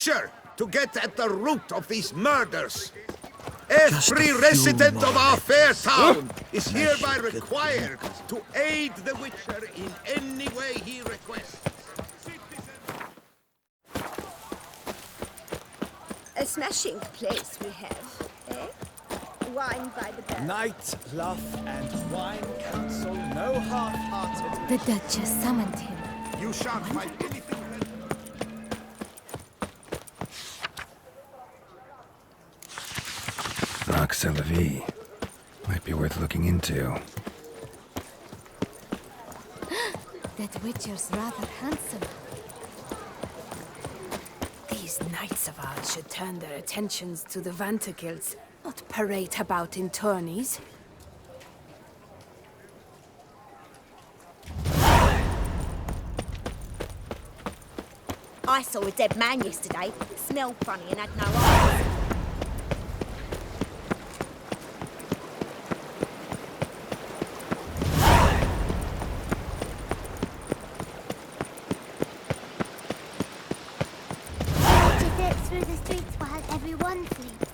Sure, to get at the root of these murders. Every resident of our fair town is hereby required to aid the Witcher in any way he requests. A smashing place we have, eh? Wine by the bell. Night, love, and wine counsel no half-hearted. The Duchess summoned him. You shan't find anything. Nox a la vie. Might be worth looking into. That Witcher's rather handsome. These knights of ours should turn their attentions to the Vanterkills, not parade about in tourneys. I saw a dead man yesterday. Smelled funny and had no eyes. Through the streets while everyone sleeps.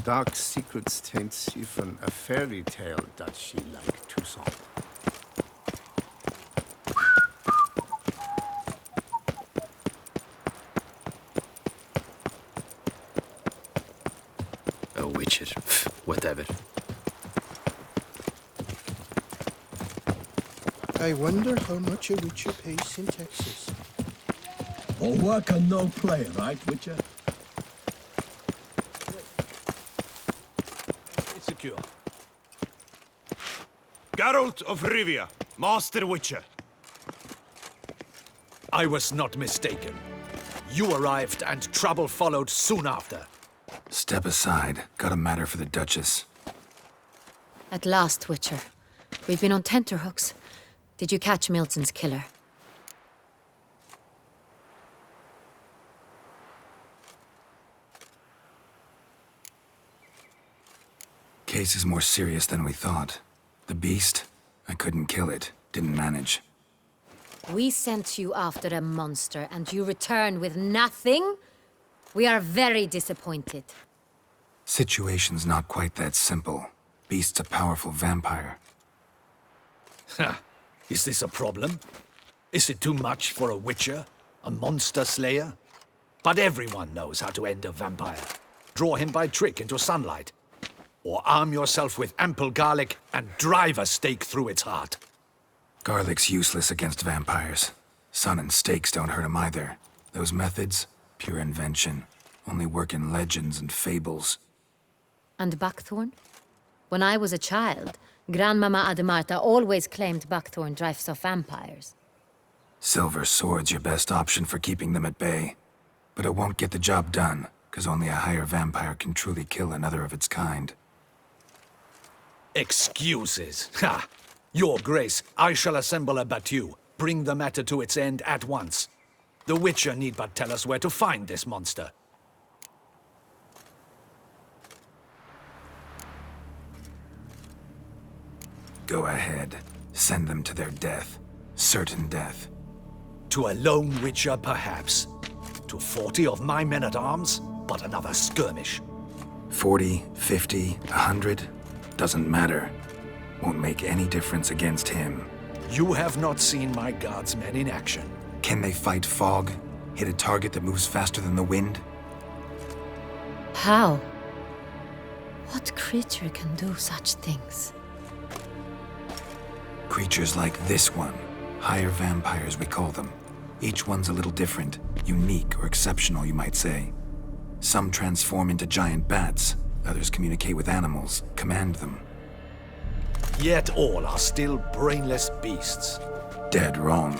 Dark secrets taints even a fairy tale that she like to song. A witcher, whatever. I wonder how much a witcher pays in Texas. All work and no play, right, Witcher? It's secure. Geralt of Rivia, Master Witcher. I was not mistaken. You arrived and trouble followed soon after. Step aside. Got a matter for the Duchess. At last, Witcher. We've been on tenterhooks. Did you catch Milton's killer? Case is more serious than we thought. The beast? I couldn't kill it. Didn't manage. We sent you after a monster, and you return with nothing? We are very disappointed. Situation's not quite that simple. Beast's a powerful vampire. Ha! Is this a problem? Is it too much for a witcher? A monster slayer? But everyone knows how to end a vampire. Draw him by trick into sunlight. Or arm yourself with ample garlic and drive a stake through its heart. Garlic's useless against vampires. Sun and stakes don't hurt him either. Those methods, pure invention. Only work in legends and fables. And buckthorn? When I was a child, Grandmama Ademarta always claimed buckthorn drives off vampires. Silver sword's your best option for keeping them at bay. But it won't get the job done, because only a higher vampire can truly kill another of its kind. Excuses. Ha! Your Grace, I shall assemble a battue. Bring the matter to its end at once. The Witcher need but tell us where to find this monster. Go ahead. Send them to their death. Certain death. To a lone Witcher, perhaps. To 40 of my men-at-arms, but another skirmish. 40, 50, 100? Doesn't matter. Won't make any difference against him. You have not seen my guardsmen in action. Can they fight fog? Hit a target that moves faster than the wind? How? What creature can do such things? Creatures like this one. Higher vampires, we call them. Each one's a little different. Unique or exceptional, you might say. Some transform into giant bats. Others communicate with animals, command them. Yet all are still brainless beasts. Dead wrong.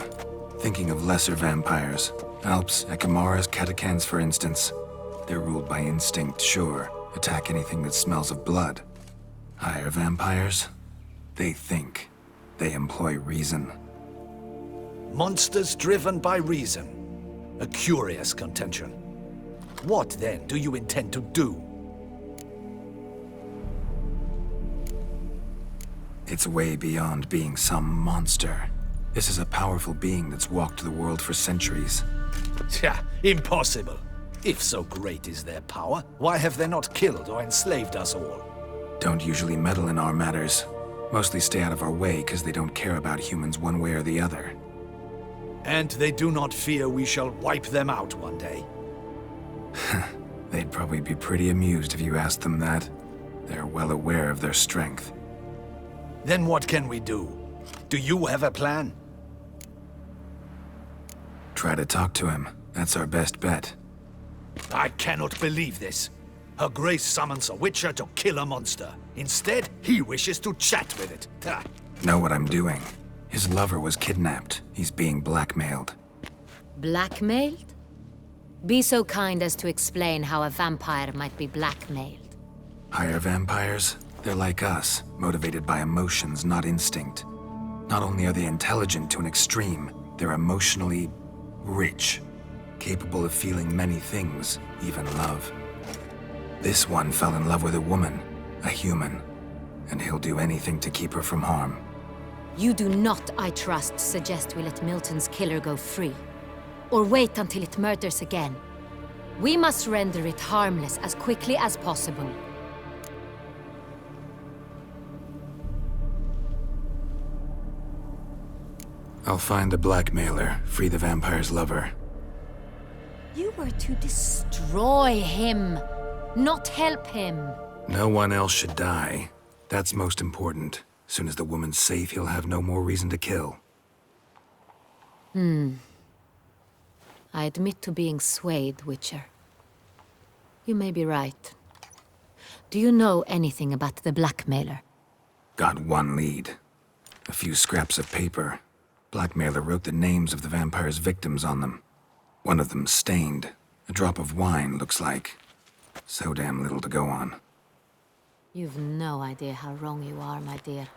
Thinking of lesser vampires. Alps, Ekamaras, Catacans, for instance. They're ruled by instinct, sure. Attack anything that smells of blood. Higher vampires? They think. They employ reason. Monsters driven by reason. A curious contention. What, then, do you intend to do? It's way beyond being some monster. This is a powerful being that's walked the world for centuries. Yeah, impossible. If so great is their power, why have they not killed or enslaved us all? Don't usually meddle in our matters. Mostly stay out of our way because they don't care about humans one way or the other. And they do not fear we shall wipe them out one day? They'd probably be pretty amused if you asked them that. They're well aware of their strength. Then what can we do? Do you have a plan? Try to talk to him. That's our best bet. I cannot believe this. Her Grace summons a witcher to kill a monster. Instead, he wishes to chat with it. Ha. Know what I'm doing. His lover was kidnapped. He's being blackmailed. Blackmailed? Be so kind as to explain how a vampire might be blackmailed. Higher vampires? They're like us, motivated by emotions, not instinct. Not only are they intelligent to an extreme, they're emotionally rich, capable of feeling many things, even love. This one fell in love with a woman, a human, and he'll do anything to keep her from harm. You do not, I trust, suggest we let Milton's killer go free. Or wait until it murders again. We must render it harmless as quickly as possible. I'll find the blackmailer, free the vampire's lover. You were to destroy him, not help him. No one else should die. That's most important. Soon as the woman's safe, he'll have no more reason to kill. I admit to being swayed, Witcher. You may be right. Do you know anything about the blackmailer? Got one lead. A few scraps of paper. Blackmailer wrote the names of the vampire's victims on them. One of them stained. A drop of wine, looks like. So damn little to go on. You've no idea how wrong you are, my dear.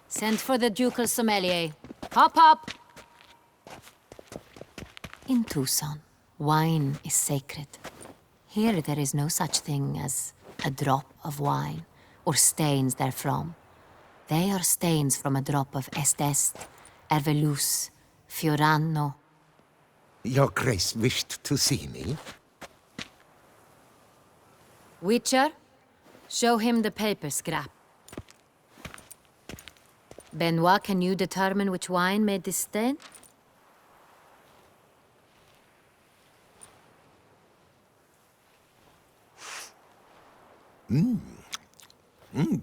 Send for the ducal sommelier. Hop, hop! In Tucson, wine is sacred. Here there is no such thing as a drop of wine, or stains therefrom. They are stains from a drop of Est, Ervelus, Fiorano. Your Grace wished to see me? Witcher, show him the paper scrap. Benoit, can you determine which wine made this stain?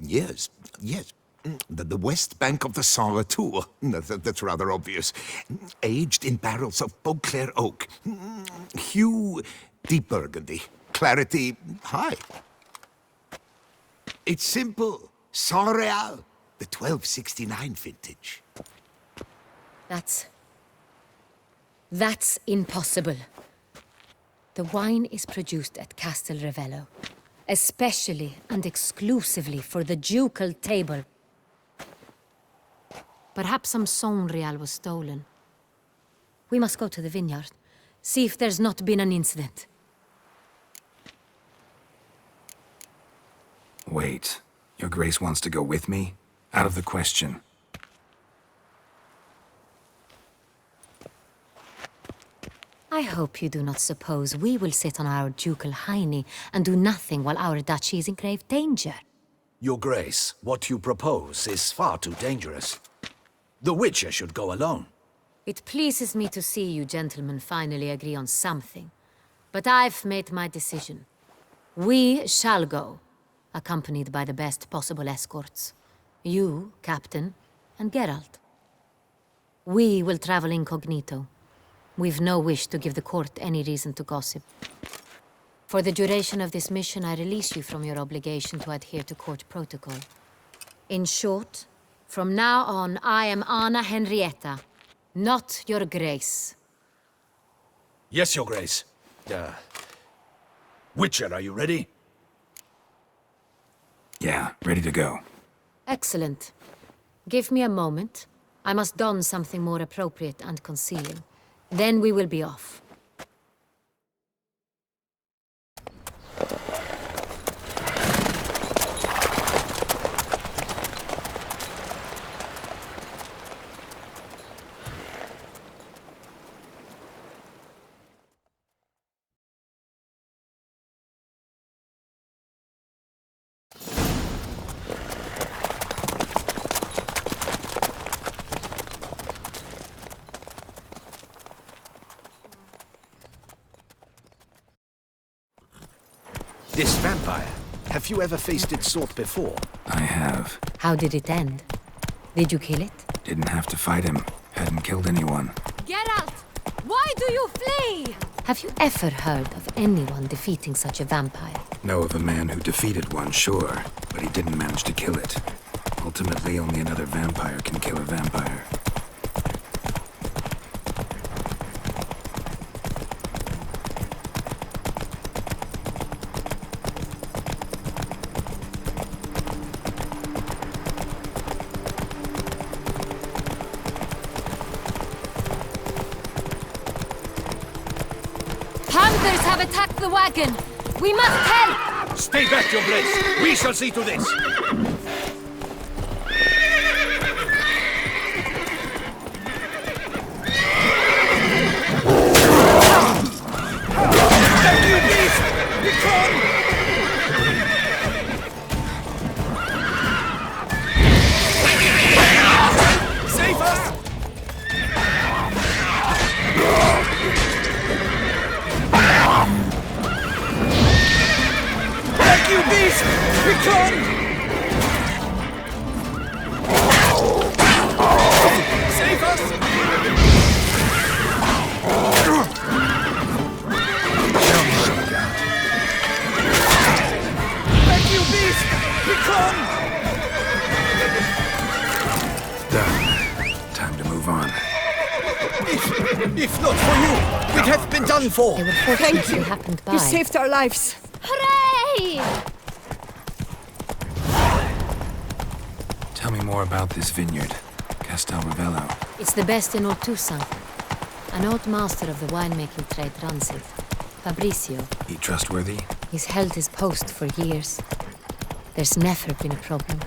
Yes, yes. The west bank of the Saar too. That's rather obvious. Aged in barrels of Beauclair oak. Hue, deep burgundy. Clarity, high. It's simple. Sangreal, the 1269 vintage. That's impossible. The wine is produced at Castel Ravello, especially and exclusively for the ducal table. Perhaps some Sangreal was stolen. We must go to the vineyard, see if there's not been an incident. Wait. Your Grace wants to go with me? Out of the question. I hope you do not suppose we will sit on our ducal hiney and do nothing while our duchy is in grave danger. Your Grace, what you propose is far too dangerous. The Witcher should go alone. It pleases me to see you gentlemen finally agree on something. But I've made my decision. We shall go, accompanied by the best possible escorts. You, Captain, and Geralt. We will travel incognito. We've no wish to give the court any reason to gossip. For the duration of this mission, I release you from your obligation to adhere to court protocol. In short, from now on, I am Anna Henrietta, not your Grace. Yes, Your Grace. Witcher, are you ready? Yeah, ready to go. Excellent. Give me a moment. I must don something more appropriate and concealing. Then we will be off. This vampire, have you ever faced its sort before? I have. How did it end? Did you kill it? Didn't have to fight him. Hadn't killed anyone. Geralt! Why do you flee? Have you ever heard of anyone defeating such a vampire? Know of a man who defeated one, sure, but he didn't manage to kill it. Ultimately, only another vampire can kill a vampire. Panthers have attacked the wagon! We must help! Stay back, your grace! We shall see to this! Save us! Thank you, beast! Return! Save us! Thank you, beast! Return! Done. Time to move on. If not for you, we'd have been done for. They were fortunately happened by. You saved our lives. Hooray! Tell me more about this vineyard, Castel Ravello. It's the best in all Toussaint. An old master of the winemaking trade runs it. Fabrizio. He trustworthy? He's held his post for years. There's never been a problem.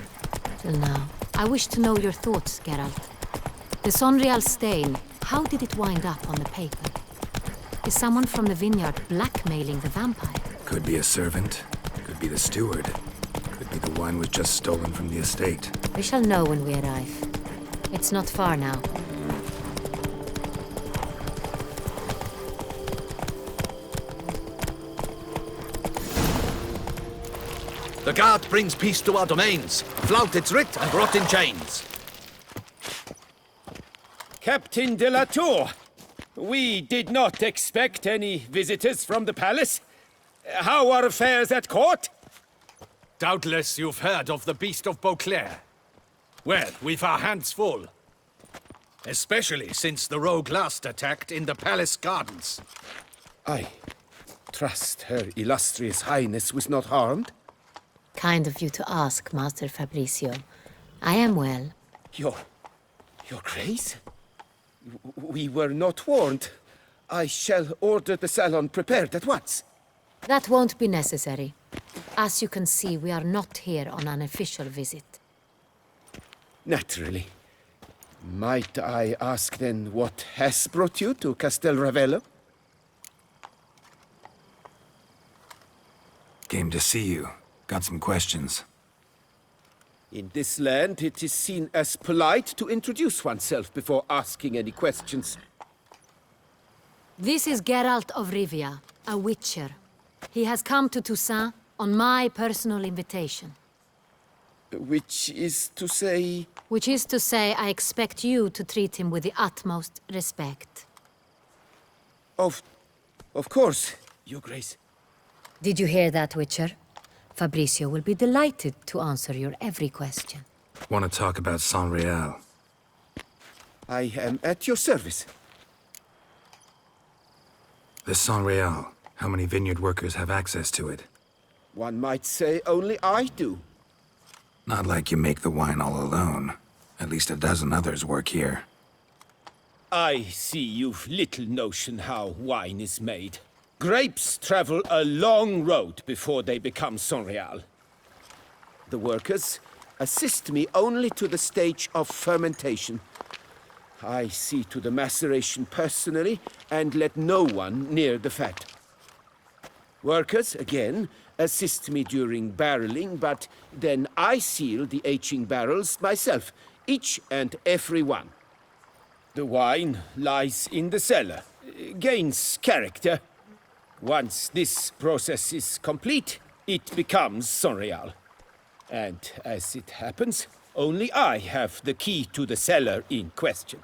Till now. I wish to know your thoughts, Geralt. The Sangreal stain, how did it wind up on the paper? Is someone from the vineyard blackmailing the vampire? Could be a servant. Could be the steward. Could be the wine was just stolen from the estate. We shall know when we arrive. It's not far now. The guard brings peace to our domains. Flout its writ and brought in chains. Captain de la Tour, we did not expect any visitors from the palace. How are affairs at court? Doubtless you've heard of the Beast of Beauclair. Well, we've our hands full. Especially since the rogue last attacked in the palace gardens. I trust Her Illustrious Highness was not harmed. Kind of you to ask, Master Fabrizio. I am well. Your Grace? We were not warned. I shall order the salon prepared at once. That won't be necessary. As you can see, we are not here on an official visit. Naturally. Might I ask then what has brought you to Castel Ravello? Came to see you. Got some questions. In this land, it is seen as polite to introduce oneself before asking any questions. This is Geralt of Rivia, a witcher. He has come to Toussaint on my personal invitation. Which is to say... Which is to say, I expect you to treat him with the utmost respect. Of course, Your Grace. Did you hear that, Witcher? Fabrizio will be delighted to answer your every question. Want to talk about Sangreal? I am at your service. The Sangreal. How many vineyard workers have access to it? One might say only I do. Not like you make the wine all alone. At least a dozen others work here. I see you've little notion how wine is made. Grapes travel a long road before they become Sangreal. The workers assist me only to the stage of fermentation. I see to the maceration personally and let no one near the fat. Workers, again, assist me during barreling, but then I seal the aging barrels myself, each and every one. The wine lies in the cellar, gains character. Once this process is complete, it becomes Sangreal. And as it happens, only I have the key to the cellar in question.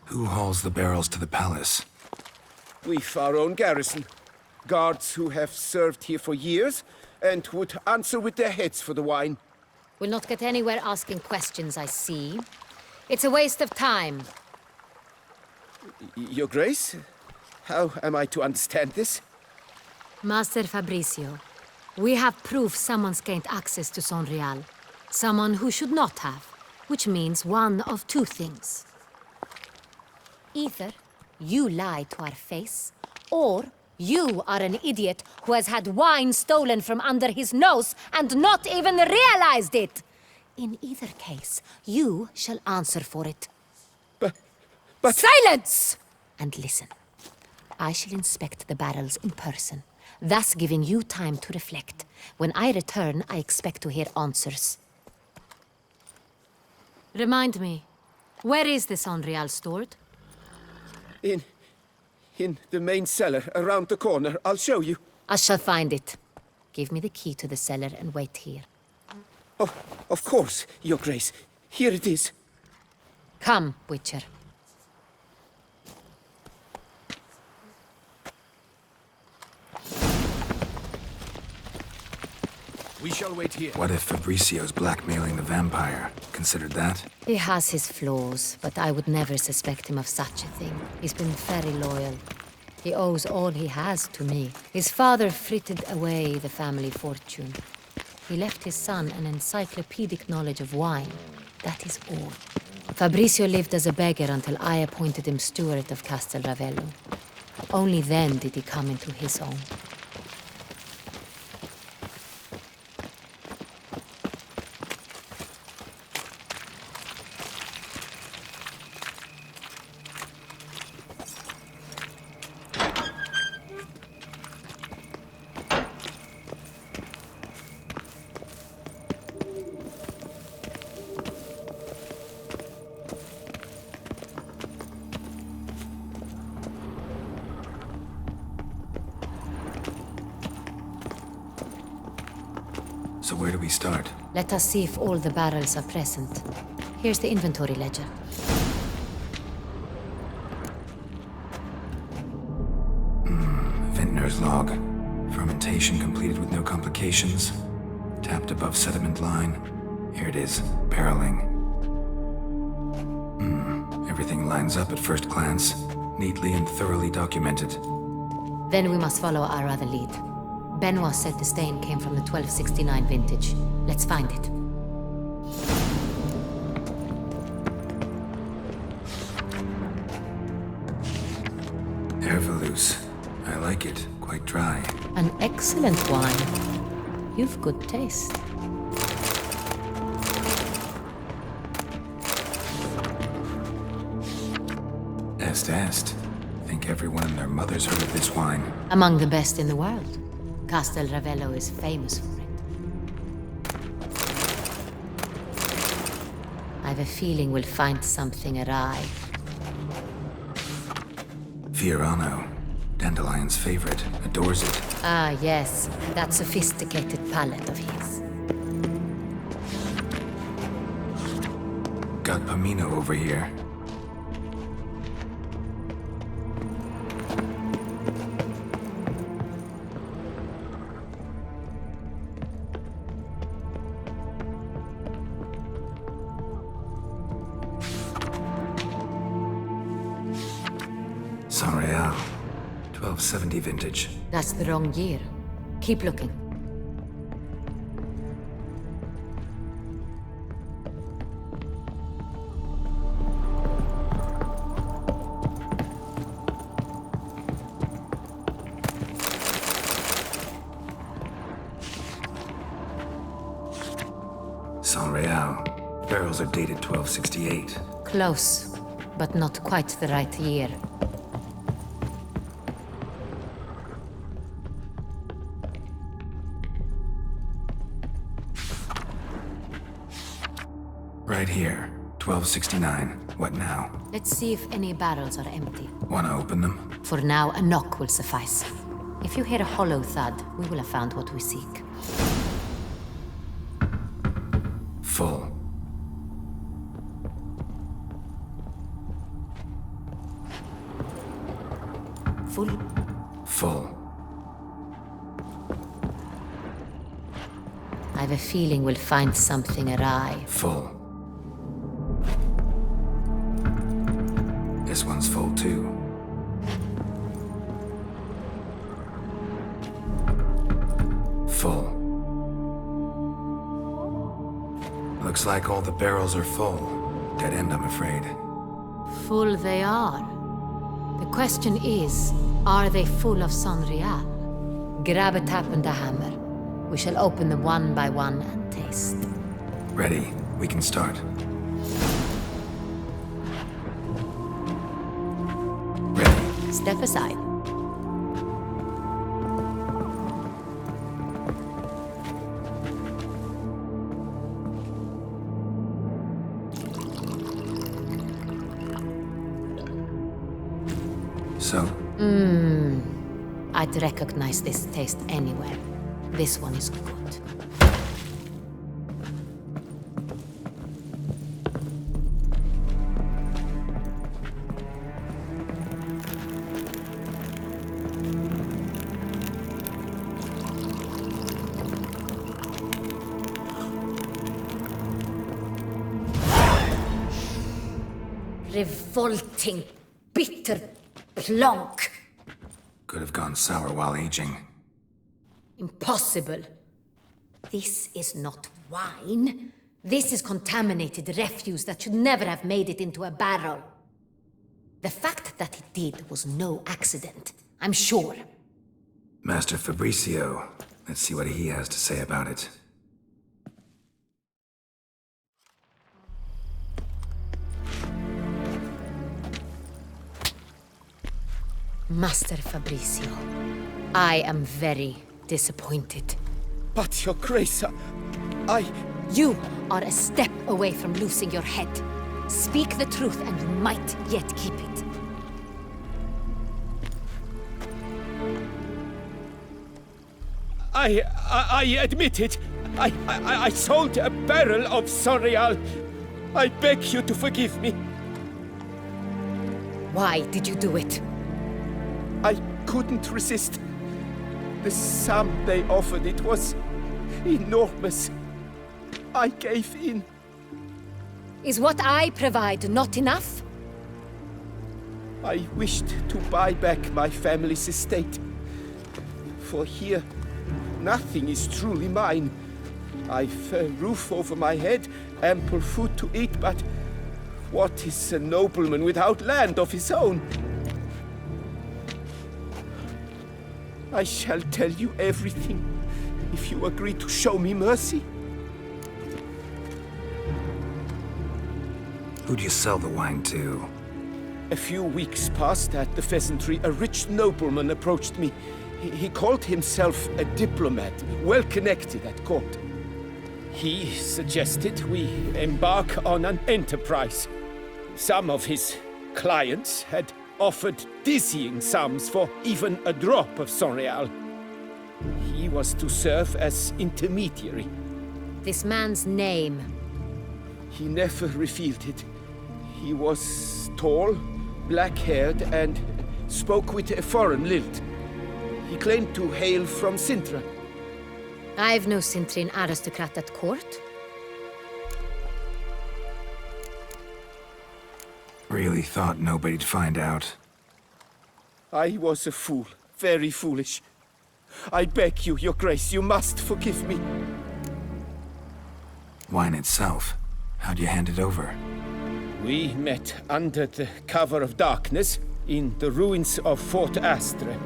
Who hauls the barrels to the palace? We've our own garrison. Guards who have served here for years and would answer with their heads for the wine. We'll not get anywhere asking questions, I see. It's a waste of time. Your Grace? How am I to understand this? Master Fabricio, we have proof someone's gained access to Sangreal. Someone who should not have, which means one of two things. Either you lie to our face, or you are an idiot who has had wine stolen from under his nose and not even realized it. In either case, you shall answer for it. But... Silence! And listen. I shall inspect the barrels in person, thus giving you time to reflect. When I return, I expect to hear answers. Remind me, where is the Sangreal stored? In the main cellar, around the corner. I'll show you. I shall find it. Give me the key to the cellar and wait here. Oh, of course, Your Grace. Here it is. Come, Witcher. We shall wait here. What if Fabricio's blackmailing the vampire? Considered that? He has his flaws, but I would never suspect him of such a thing. He's been very loyal. He owes all he has to me. His father frittered away the family fortune. He left his son an encyclopedic knowledge of wine. That is all. Fabricio lived as a beggar until I appointed him steward of Castel Ravello. Only then did he come into his own. So where do we start? Let us see if all the barrels are present. Here's the inventory ledger. Vintner's log. Fermentation completed with no complications. Tapped above sediment line. Here it is. Barreling. Everything lines up at first glance. Neatly and thoroughly documented. Then we must follow our other lead. Benoit said the stain came from the 1269 vintage. Let's find it. Herveloos. I like it. Quite dry. An excellent wine. You've good taste. Est. Think everyone and their mother's heard of this wine. Among the best in the world. Castel Ravello is famous for it. I have a feeling we'll find something awry. Fiorano. Dandelion's favorite. Adores it. Ah, yes. That sophisticated palate of his. Got Pomino over here. Sangreal. 1270 vintage. That's the wrong year. Keep looking. Sangreal. Barrels are dated 1268. Close, but not quite the right year. Right here. 1269. What now? Let's see if any barrels are empty. Wanna open them? For now, a knock will suffice. If you hear a hollow thud, we will have found what we seek. Full. Full? Full. I have a feeling we'll find something awry. Full. This one's full too. Full. Looks like all the barrels are full. Dead end, I'm afraid. Full they are. The question is, are they full of Sangreal? Grab a tap and a hammer. We shall open them one by one and taste. Ready. We can start. Ready. Step aside. So? I'd recognize this taste anywhere. This one is good. Revolting, bitter plonk. Could have gone sour while aging. Impossible. This is not wine. This is contaminated refuse that should never have made it into a barrel. The fact that it did was no accident, I'm sure. Master Fabricio. Let's see what he has to say about it. Master Fabricio, I am very disappointed. But, Your Grace, You are a step away from losing your head. Speak the truth and you might yet keep it. I admit it. I sold a barrel of Sangreal. I beg you to forgive me. Why did you do it? I couldn't resist. The sum they offered, it was enormous. I gave in. Is what I provide not enough? I wished to buy back my family's estate. For here, nothing is truly mine. I've a roof over my head, ample food to eat, but what is a nobleman without land of his own? I shall tell you everything, if you agree to show me mercy. Who'd you sell the wine to? A few weeks past at the pheasantry, a rich nobleman approached me. He called himself a diplomat, well connected at court. He suggested we embark on an enterprise. Some of his clients had offered dizzying sums for even a drop of Sangreal. He was to serve as intermediary. This man's name? He never revealed it. He was tall, black-haired, and spoke with a foreign lilt. He claimed to hail from Sintra. I've no Sintrian aristocrat at court. Really thought nobody'd find out. I was a fool, very foolish. I beg you, Your Grace, you must forgive me. Wine itself, how'd you hand it over? We met under the cover of darkness in the ruins of Fort Astre.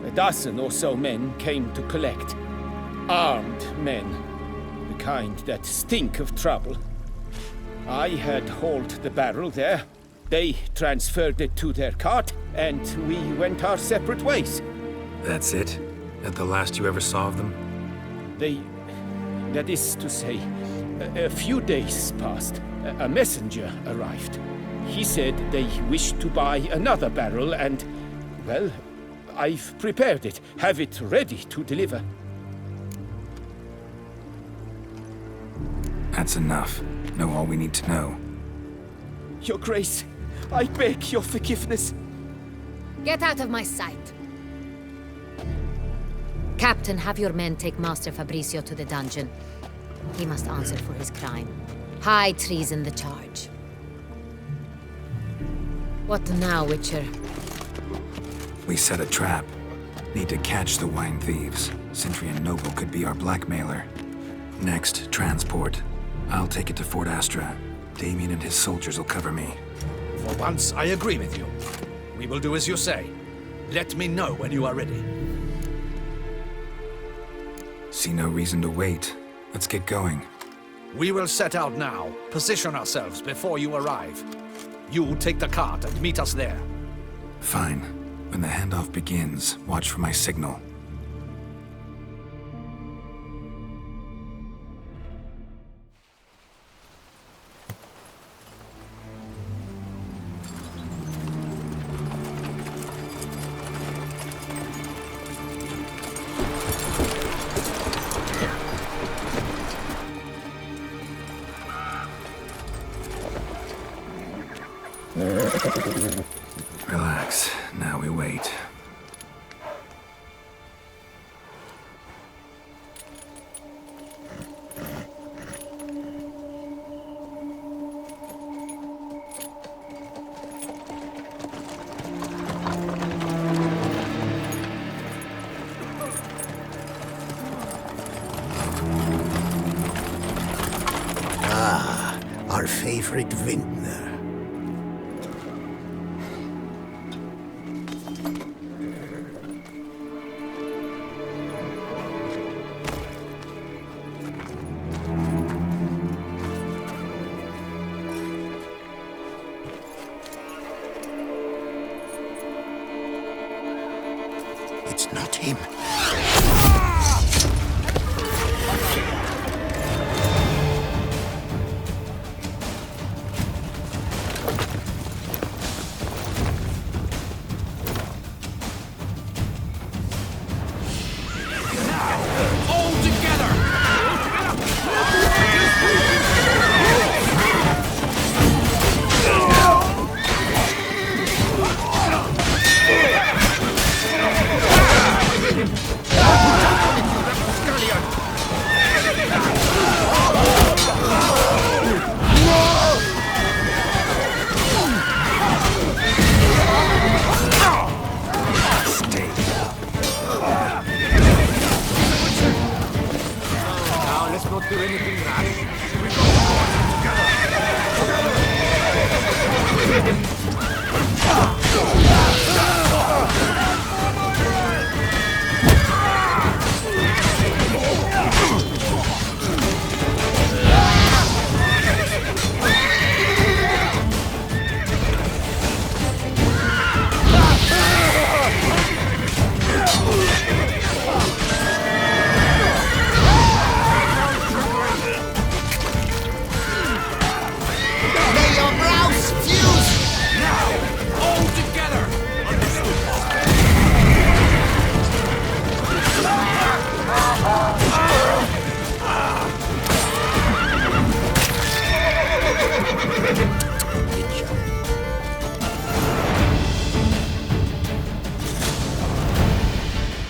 A dozen or so men came to collect. Armed men, the kind that stink of trouble. I had hauled the barrel there. They transferred it to their cart, and we went our separate ways. That's it? That the last you ever saw of them? That is to say, a few days passed. A messenger arrived. He said they wished to buy another barrel, and, well, I've prepared it. Have it ready to deliver. That's enough. Know all we need to know. Your Grace, I beg your forgiveness. Get out of my sight. Captain, have your men take Master Fabrizio to the dungeon. He must answer for his crime. High treason the charge. What now, Witcher? We set a trap. Need to catch the wine thieves. Sentry and Noble could be our blackmailer. Next, transport. I'll take it to Fort Astra. Damien and his soldiers will cover me. For once, I agree with you. We will do as you say. Let me know when you are ready. See no reason to wait. Let's get going. We will set out now. Position ourselves before you arrive. You take the cart and meet us there. Fine. When the handoff begins, watch for my signal. Relax. Now we wait. Ah, our favorite vintner. It's not him.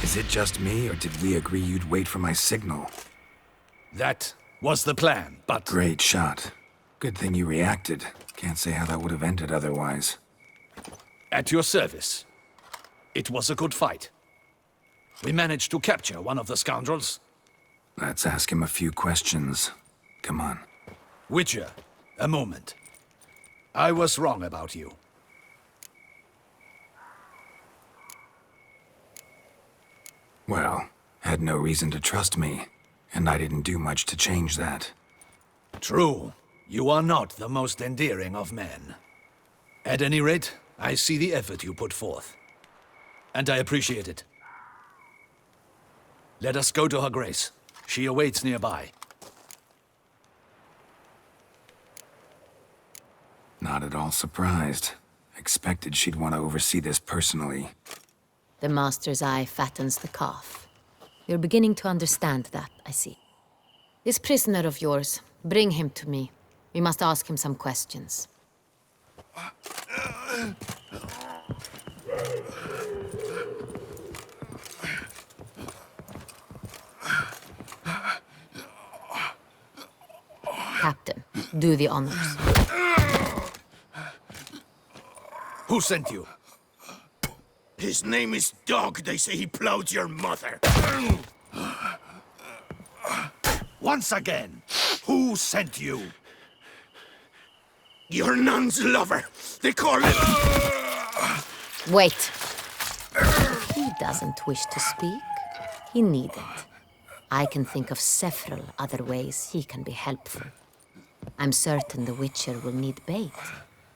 Is it just me, or did we agree you'd wait for my signal? That was the plan, but... Great shot. Good thing you reacted. Can't say how that would have ended otherwise. At your service. It was a good fight. We managed to capture one of the scoundrels. Let's ask him a few questions. Come on. Witcher, a moment. I was wrong about you. Well, had no reason to trust me, and I didn't do much to change that. True. You are not the most endearing of men. At any rate, I see the effort you put forth. And I appreciate it. Let us go to her grace. She awaits nearby. Not at all surprised. Expected she'd want to oversee this personally. The master's eye fattens the calf. You're beginning to understand that, I see. This prisoner of yours, bring him to me. We must ask him some questions. Captain, do the honors. Who sent you? His name is Dog. They say he plowed your mother. Once again, who sent you? Your nun's lover. They call him... Wait. He doesn't wish to speak. He needn't. I can think of several other ways he can be helpful. I'm certain the Witcher will need bait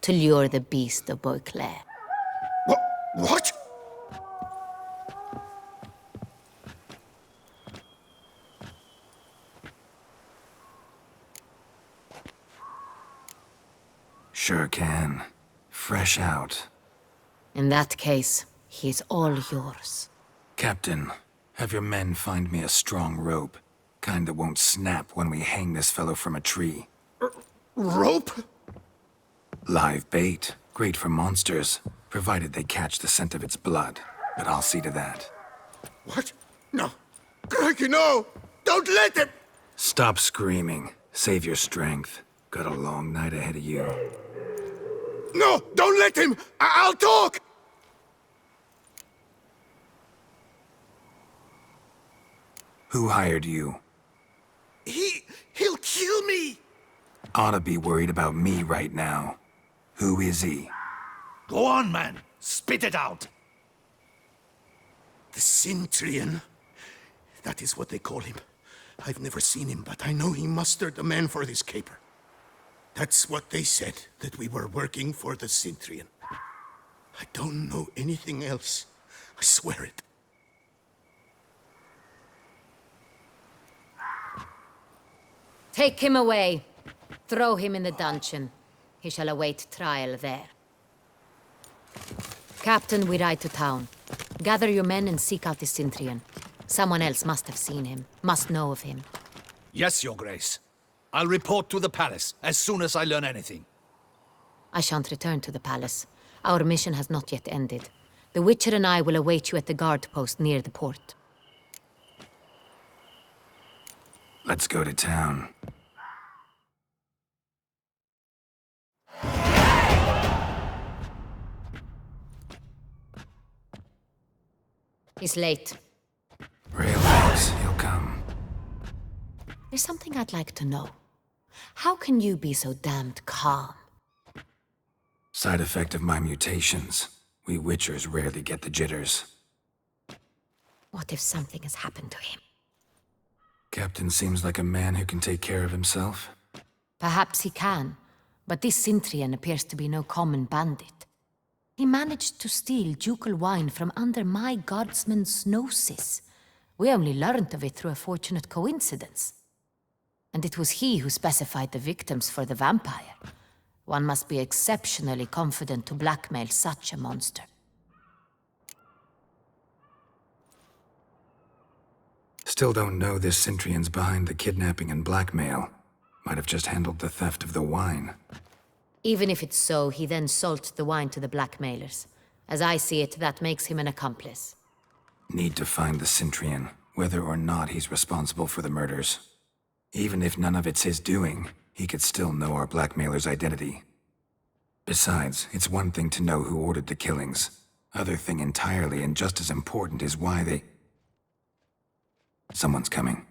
to lure the beast of Beauclair. What? Sure can. Fresh out. In that case, he is all yours. Captain, have your men find me a strong rope. Kind that won't snap when we hang this fellow from a tree. Rope? Live bait. Great for monsters, provided they catch the scent of its blood. But I'll see to that. What? No. Crikey, no! Don't let him! Stop screaming. Save your strength. Got a long night ahead of you. No! Don't let him! I'll talk! Who hired you? He'll kill me! Ought to be worried about me right now. Who is he? Go on, man. Spit it out. The Cintrian. That is what they call him. I've never seen him, but I know he mustered a man for this caper. That's what they said, that we were working for the Cintrian. I don't know anything else. I swear it. Take him away. Throw him in the dungeon. He shall await trial there. Captain, we ride to town. Gather your men and seek out the Cintrian. Someone else must have seen him, must know of him. Yes, Your Grace. I'll report to the palace as soon as I learn anything. I shan't return to the palace. Our mission has not yet ended. The Witcher and I will await you at the guard post near the port. Let's go to town. He's late. Relax, he'll come. There's something I'd like to know. How can you be so damned calm? Side effect of my mutations. We Witchers rarely get the jitters. What if something has happened to him? Captain seems like a man who can take care of himself. Perhaps he can, but this Cintrian appears to be no common bandit. He managed to steal ducal wine from under my guardsman's noses. We only learned of it through a fortunate coincidence. And it was he who specified the victims for the vampire. One must be exceptionally confident to blackmail such a monster. Still don't know this Cintrian's behind the kidnapping and blackmail. Might have just handled the theft of the wine. Even if it's so, he then sold the wine to the blackmailers. As I see it, that makes him an accomplice. Need to find the Cintrian, whether or not he's responsible for the murders. Even if none of it's his doing, he could still know our blackmailer's identity. Besides, it's one thing to know who ordered the killings. Other thing entirely, and just as important, is why they... Someone's coming.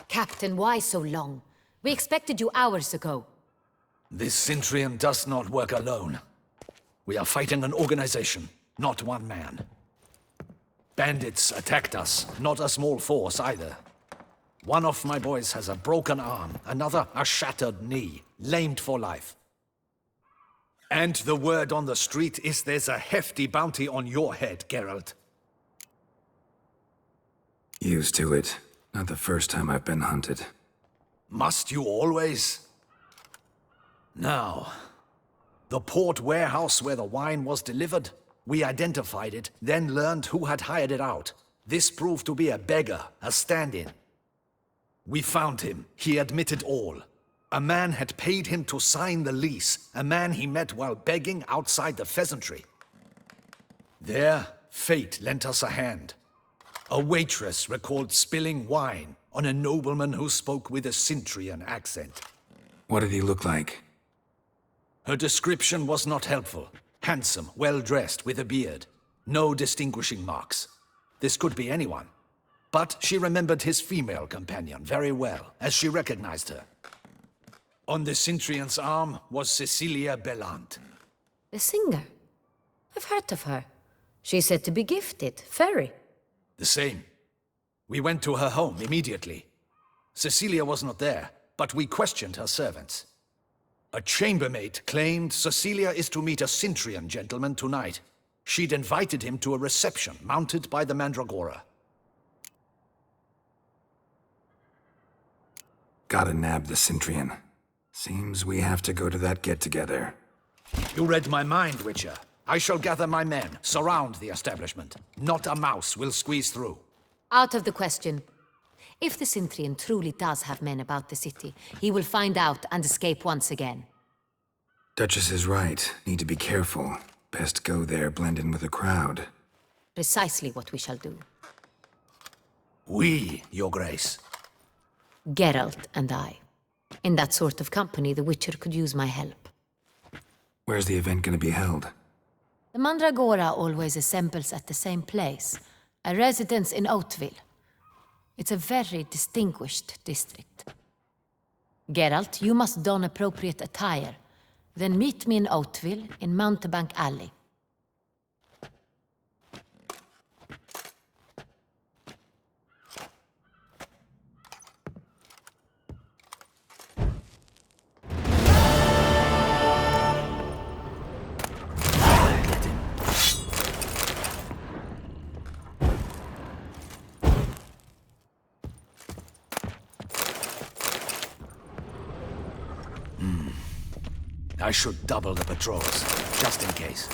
Captain, why so long? We expected you hours ago. This Cintrian does not work alone. We are fighting an organization, not one man. Bandits attacked us, not a small force either. One of my boys has a broken arm, another a shattered knee, lamed for life. And the word on the street is there's a hefty bounty on your head, Geralt. Used to it. Not the first time I've been hunted. Must you always? Now, the port warehouse where the wine was delivered, we identified it, then learned who had hired it out. This proved to be a beggar, a stand-in. We found him. He admitted all. A man had paid him to sign the lease, a man he met while begging outside the pheasantry. There, fate lent us a hand. A waitress recalled spilling wine on a nobleman who spoke with a Cintrian accent. What did he look like? Her description was not helpful. Handsome, well-dressed, with a beard. No distinguishing marks. This could be anyone. But she remembered his female companion very well, as she recognized her. On the Cintrian's arm was Cecilia Bellant. The singer? I've heard of her. She's said to be gifted, fairy. The same. We went to her home immediately. Cecilia was not there, but we questioned her servants. A chambermaid claimed Cecilia is to meet a Cintrian gentleman tonight. She'd invited him to a reception mounted by the Mandragora. Gotta nab the Cintrian. Seems we have to go to that get-together. You read my mind, Witcher. I shall gather my men, surround the establishment. Not a mouse will squeeze through. Out of the question. If the Cintrian truly does have men about the city, he will find out and escape once again. Duchess is right. Need to be careful. Best go there, blend in with the crowd. Precisely what we shall do. We, Your Grace. Geralt and I. In that sort of company, the Witcher could use my help. Where's the event gonna be held? The Mandragora always assembles at the same place, a residence in Oatville. It's a very distinguished district. Geralt, you must don appropriate attire. Then meet me in Oatville, in Mountebank Alley. I should double the patrols, just in case.